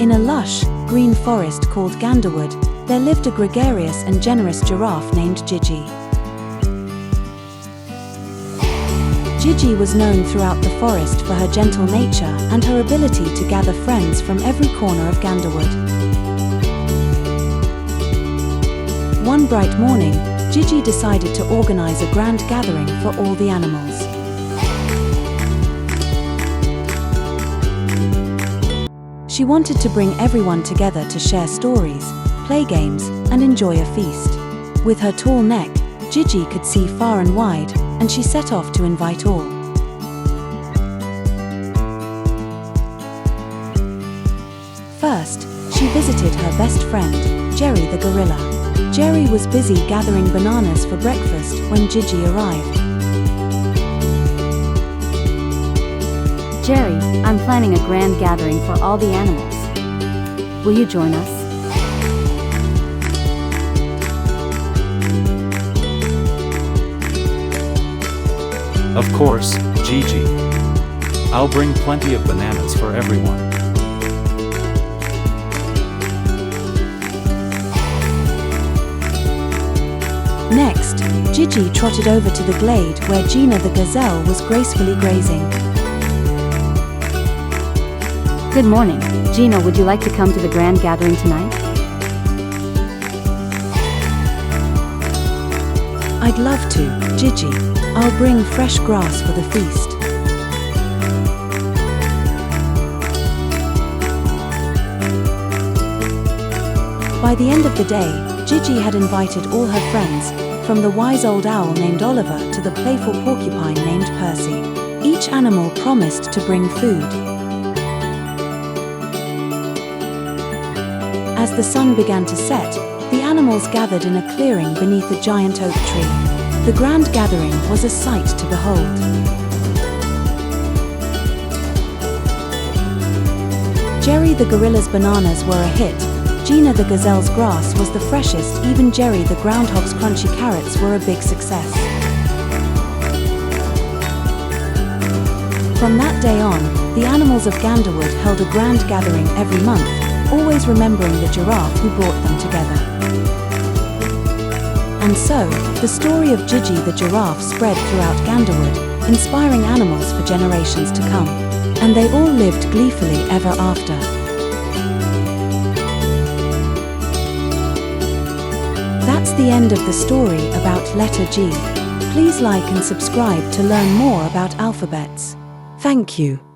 In a lush, green forest called Ganderwood, there lived a gregarious and generous giraffe named Gigi. Gigi was known throughout the forest for her gentle nature and her ability to gather friends from every corner of Ganderwood. One bright morning, Gigi decided to organize a grand gathering for all the animals. She wanted to bring everyone together to share stories, play games, and enjoy a feast. With her tall neck, Gigi could see far and wide, and she set off to invite all. First, she visited her best friend, Jerry the gorilla. Jerry was busy gathering bananas for breakfast when Gigi arrived. Jerry, I'm planning a grand gathering for all the animals. Will you join us? Of course, Gigi. I'll bring plenty of bananas for everyone. Next, Gigi trotted over to the glade where Gina the gazelle was gracefully grazing. Good morning. Gina, would you like to come to the grand gathering tonight? I'd love to, Gigi. I'll bring fresh grass for the feast. By the end of the day, Gigi had invited all her friends, from the wise old owl named Oliver to the playful porcupine named Percy. Each animal promised to bring food. As the sun began to set, the animals gathered in a clearing beneath a giant oak tree. The grand gathering was a sight to behold. Jerry the gorilla's bananas were a hit. Gina the gazelle's grass was the freshest. Even Jerry the groundhog's crunchy carrots were a big success. From that day on, the animals of Ganderwood held a grand gathering every month, always remembering the giraffe who brought them together. And so, the story of Gigi the giraffe spread throughout Ganderwood, inspiring animals for generations to come. And they all lived gleefully ever after. That's the end of the story about letter G. Please like and subscribe to learn more about alphabets. Thank you.